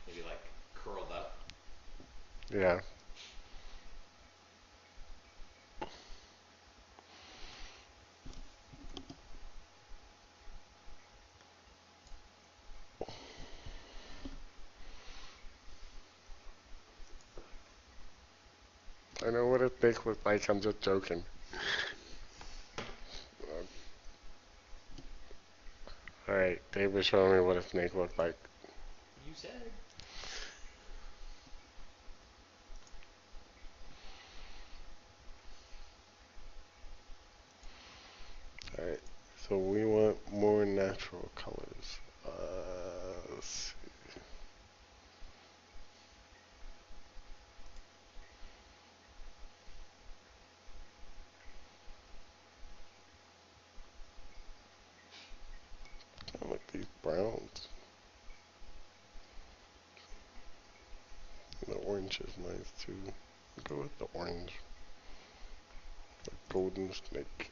Maybe like curled up. Yeah. I know what a snake looks like, I'm just joking. Alright, Dave was showing me what a snake looked like. You said. Alright, so we want more natural colors. Let's see. I like these browns. The orange is nice too. Go with the orange. The golden snake.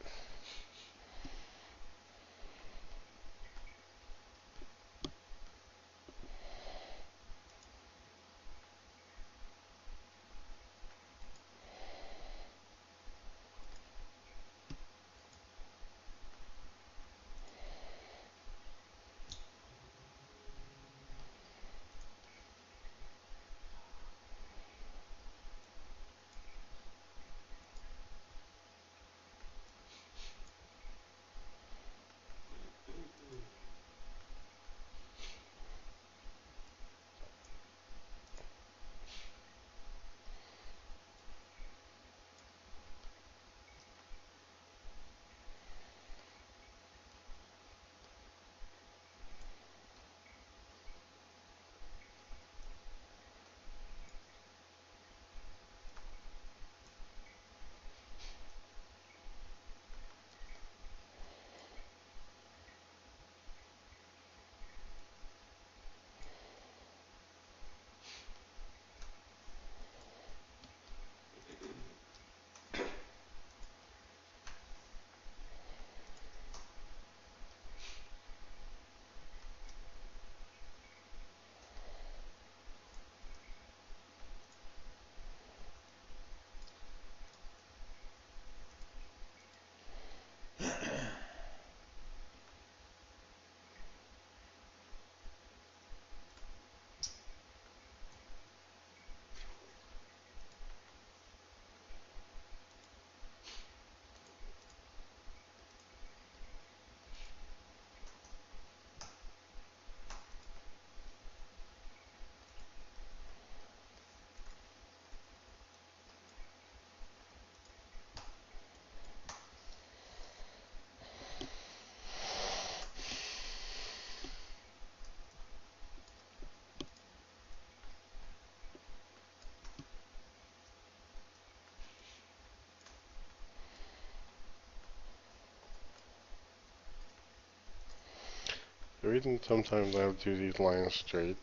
The reason sometimes I'll do these lines straight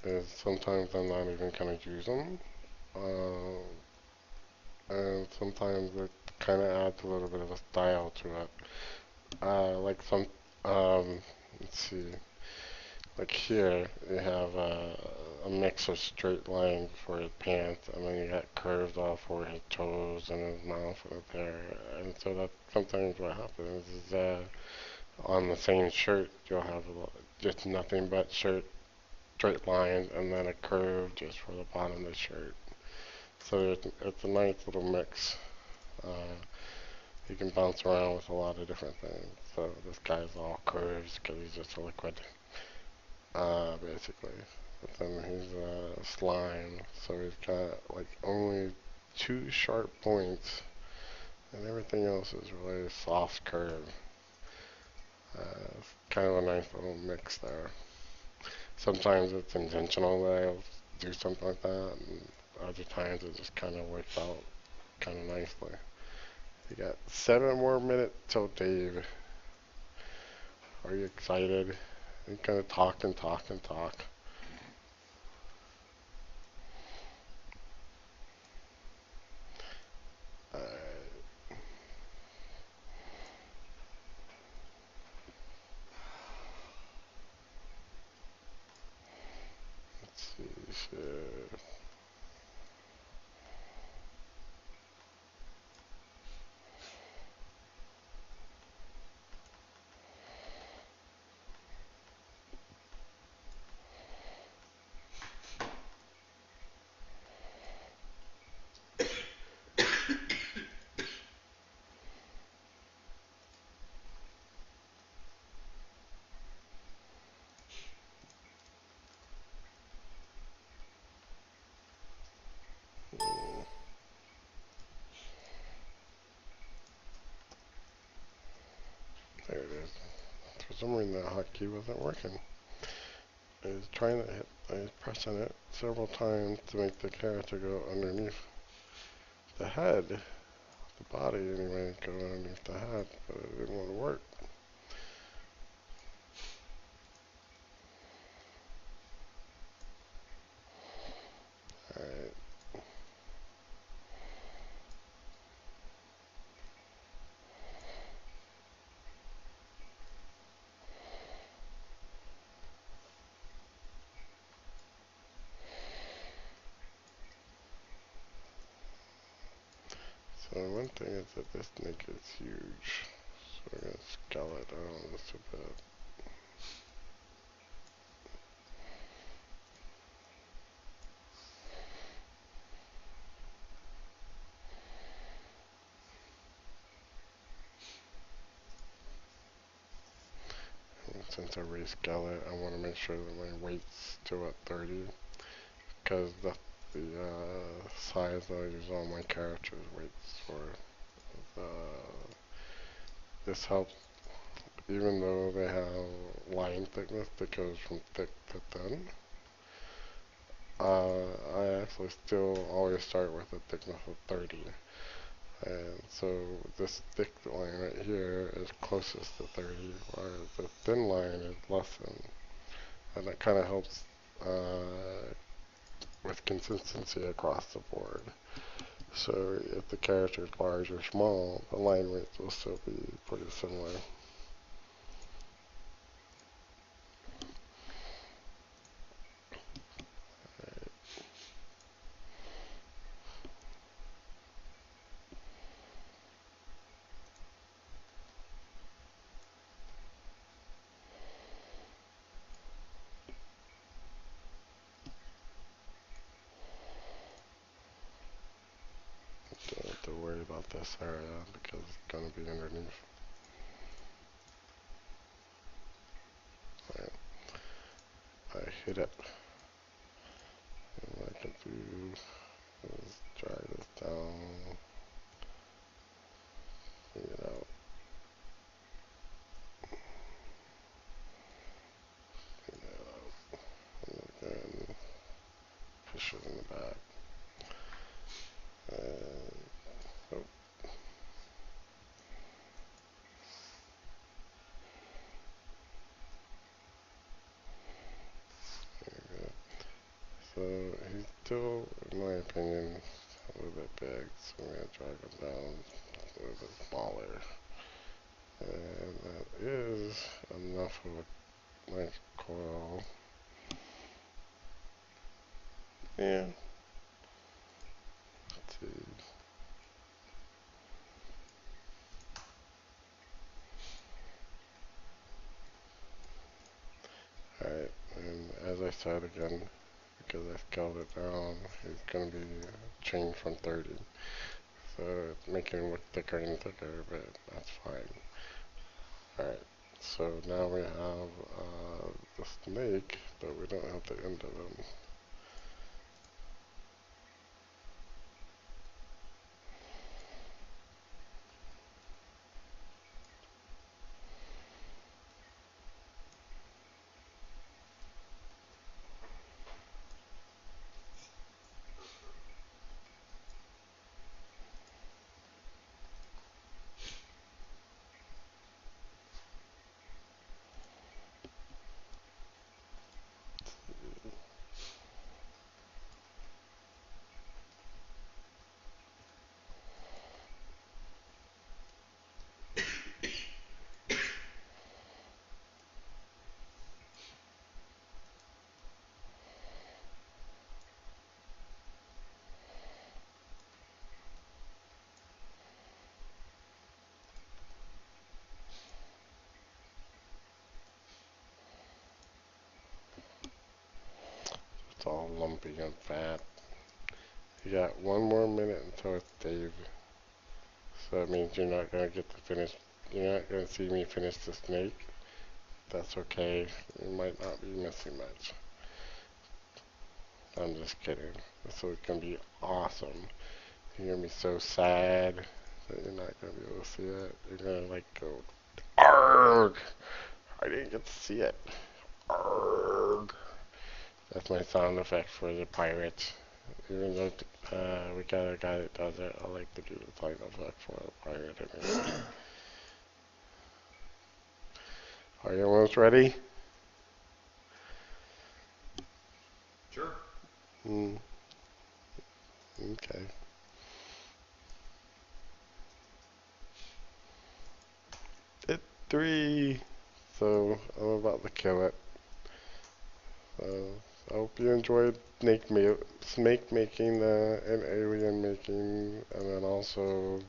is sometimes I'm not even gonna use them. And sometimes it kind of adds a little bit of a style to it. Like let's see, like here you have a mix of straight lines for his pants, and then you got curves off for his toes and his mouth right there. And so that's sometimes what happens is on the same shirt you'll have just nothing but straight lines and then a curve just for the bottom of the shirt. So it's a nice little mix. You can bounce around with a lot of different things. So this guy's all curves because he's just a liquid, basically. But then he's slime, so he's got like only two sharp points, and everything else is really soft curve. It's kind of a nice little mix there. Sometimes it's intentional that I'll do something like that, and other times it just kind of works out kind of nicely. You got 7 more minutes till Dave. Are you excited? You're gonna talk and talk and talk. Let's see here. There it is. For some reason that hotkey wasn't working. I was trying to hit, I was pressing it several times to make the character go underneath the head, the body anyway, go underneath the head, but it didn't want to work. Alright, so one thing is that this snake is huge, so we're going to scale it down just a bit. And since I rescale it, I want to make sure that my weight's still at 30, because that's the size that I use all my characters' weights for. This helps, even though they have line thickness that goes from thick to thin. I actually still always start with a thickness of 30. And so this thick line right here is closest to 30, whereas the thin line is less than. And that kind of helps with consistency across the board. So if the character is large or small, the line weights will still be pretty similar. Don't have to worry about this area because it's going to be underneath. Right. I hit it. And what I can do is drag this down, bring it out, bring that out, and again, push it in the back. And, oh, there we go. So he's still, in my opinion, a little bit big, so I'm going to drag him down a little bit smaller. And that is enough of a nice coil. Yeah. Let's see. Alright, and as I said again, because I scaled it down. He's going to be changed from 30. So it's making him look thicker and thicker, but that's fine. Alright, so now we have the snake, but we don't have the end of him. It's all lumpy and fat. You got 1 more minute until it's Dave. So that means you're not gonna get to finish. You're not gonna see me finish the snake. That's okay. You might not be missing much. I'm just kidding. This is gonna be awesome. You're gonna be so sad that you're not gonna be able to see it. You're gonna like go, ARG! I didn't get to see it. ARG! That's my sound effect for the pirates. Even though we got a guy that does it, I like to do the sound effect for the pirate anyway. Are you almost ready? Sure. Mm. Okay. Hit 3. So I'm about to kill it. I hope you enjoyed snake making and alien making, and then also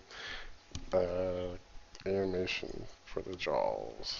animation for the jaws.